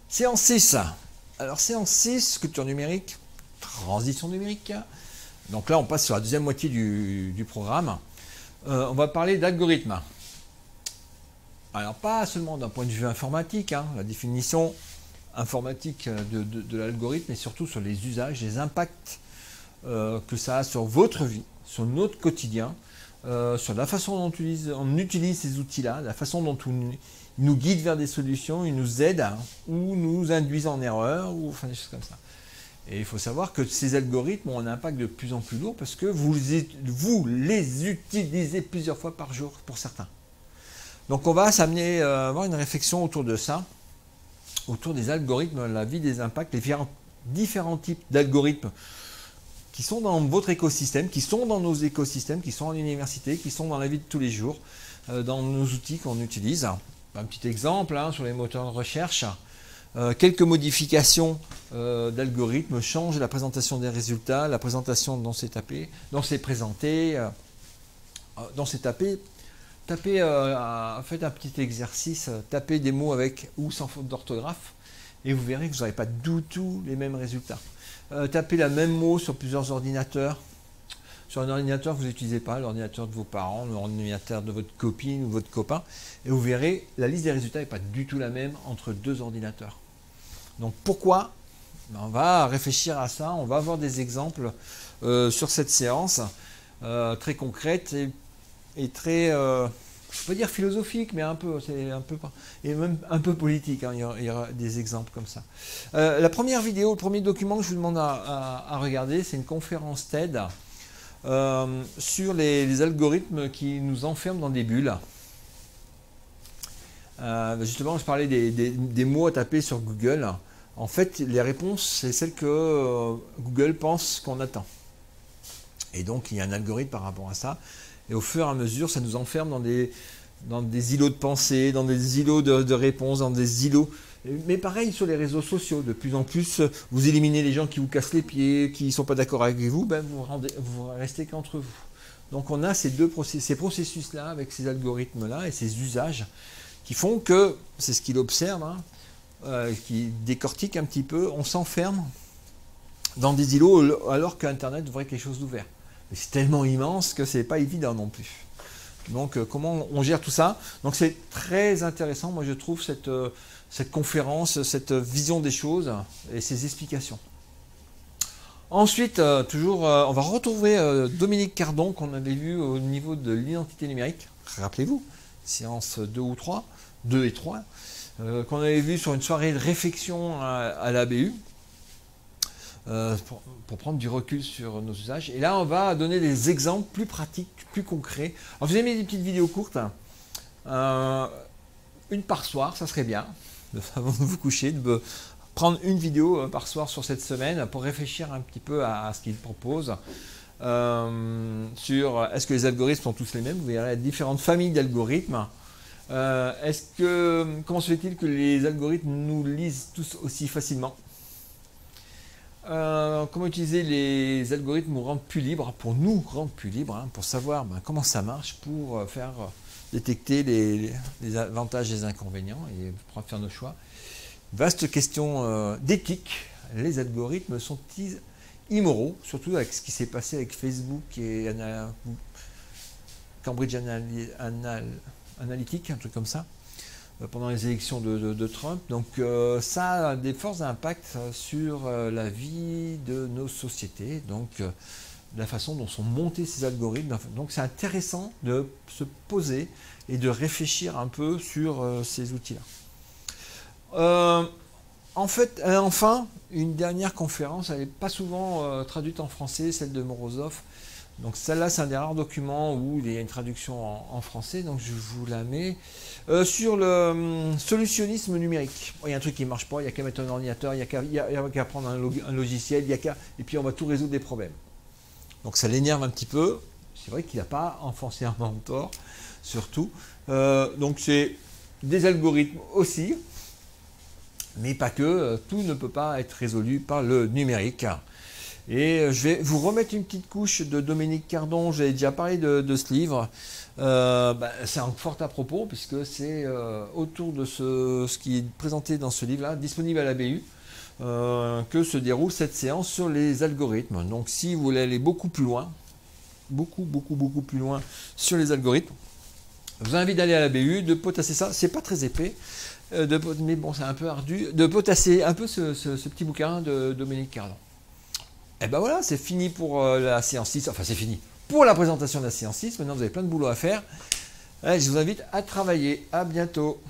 Séance 6. Alors séance 6, culture numérique, transition numérique. Donc là on passe sur la deuxième moitié du programme. On va parler d'algorithmes. Alors pas seulement d'un point de vue informatique, la définition informatique de l'algorithme, mais surtout sur les usages, les impacts que ça a sur votre vie, sur notre quotidien, sur la façon dont on utilise ces outils-là, la façon dont ils nous guident vers des solutions, ils nous aident ou nous induisent en erreur, ou enfin des choses comme ça. Et il faut savoir que ces algorithmes ont un impact de plus en plus lourd parce que vous les utilisez plusieurs fois par jour pour certains. Donc on va s'amener à avoir une réflexion autour de ça, autour des algorithmes, la vie des impacts, les différents types d'algorithmes qui sont dans votre écosystème, qui sont dans nos écosystèmes, qui sont à l'université, qui sont dans la vie de tous les jours, dans nos outils qu'on utilise. Un petit exemple sur les moteurs de recherche. Quelques modifications d'algorithmes changent la présentation des résultats, la présentation dont c'est tapé, dont c'est présenté, dont c'est tapé. Faites un petit exercice, tapez des mots avec ou sans faute d'orthographe et vous verrez que vous n'aurez pas du tout les mêmes résultats. Tapez le même mot sur plusieurs ordinateurs. Sur un ordinateur que vous n'utilisez pas, l'ordinateur de vos parents, l'ordinateur de votre copine ou votre copain, et vous verrez, la liste des résultats n'est pas du tout la même entre deux ordinateurs. Donc pourquoi? On va réfléchir à ça, on va avoir des exemples sur cette séance, très concrètes et très, je ne peux pas dire philosophique, mais et même un peu politique, il y aura des exemples comme ça. La première vidéo, le premier document que je vous demande à regarder, c'est une conférence TED sur les algorithmes qui nous enferment dans des bulles. Justement, je parlais des mots à taper sur Google. En fait, les réponses, c'est celles que Google pense qu'on attend. Et donc, il y a un algorithme par rapport à ça. Et au fur et à mesure, ça nous enferme dans des îlots de pensée, dans des îlots de réponses, dans des îlots... Mais pareil sur les réseaux sociaux, de plus en plus, vous éliminez les gens qui vous cassent les pieds, qui ne sont pas d'accord avec vous, vous restez qu'entre vous. Donc on a ces processus-là, avec ces algorithmes-là et ces usages, qui font que, c'est ce qu'il observe, qui décortique un petit peu, on s'enferme dans des îlots alors qu'Internet devrait être quelque chose d'ouvert. Mais c'est tellement immense que ce n'est pas évident non plus. Donc comment on gère tout ça? Donc c'est très intéressant, moi je trouve cette conférence, cette vision des choses et ces explications. Ensuite, on va retrouver Dominique Cardon qu'on avait vu au niveau de l'identité numérique. Rappelez-vous, séance 2 ou 3, 2 et 3, qu'on avait vu sur une soirée de réflexion à l'ABU. Pour prendre du recul sur nos usages. Et là, on va donner des exemples plus pratiques, plus concrets. Alors, vous avez mis des petites vidéos courtes. Une par soir, ça serait bien, avant de vous coucher, de prendre une vidéo par soir sur cette semaine pour réfléchir un petit peu à ce qu'il propose. Sur est-ce que les algorithmes sont tous les mêmes? Vous verrez différentes familles d'algorithmes. Comment se fait-il que les algorithmes nous lisent tous aussi facilement? Comment utiliser les algorithmes pour nous rendre plus libres, pour savoir comment ça marche, pour faire détecter les avantages et les inconvénients et faire nos choix. Vaste question d'éthique. Les algorithmes sont-ils immoraux, surtout avec ce qui s'est passé avec Facebook et Cambridge Analytica, un truc comme ça, pendant les élections de Trump. Donc ça a des forts impacts sur la vie de nos sociétés, donc la façon dont sont montés ces algorithmes. Donc c'est intéressant de se poser et de réfléchir un peu sur ces outils-là. Enfin, une dernière conférence, elle n'est pas souvent traduite en français, celle de Morozov. Donc celle-là, c'est un des rares documents où il y a une traduction en français, donc je vous la mets. Sur le solutionnisme numérique. Il y a un truc qui ne marche pas, il n'y a qu'à mettre un ordinateur, il n'y a qu'à prendre un logiciel, et puis on va tout résoudre des problèmes. Donc ça l'énerve un petit peu. C'est vrai qu'il n'a pas enfoncé un mentor, surtout. Donc c'est des algorithmes aussi, mais pas que. Tout ne peut pas être résolu par le numérique. Et je vais vous remettre une petite couche de Dominique Cardon. J'avais déjà parlé de ce livre. C'est fort à propos puisque c'est autour de ce qui est présenté dans ce livre-là, disponible à la BU, que se déroule cette séance sur les algorithmes. Donc si vous voulez aller beaucoup plus loin, beaucoup plus loin sur les algorithmes, je vous invite d'aller à la BU, de potasser ça. C'est pas très épais, mais bon, c'est un peu ardu, de potasser un peu ce petit bouquin de Dominique Cardon. Et ben voilà, c'est fini pour la séance 6. Enfin, c'est fini pour la présentation de la séance 6. Maintenant, vous avez plein de boulot à faire. Allez, je vous invite à travailler. À bientôt.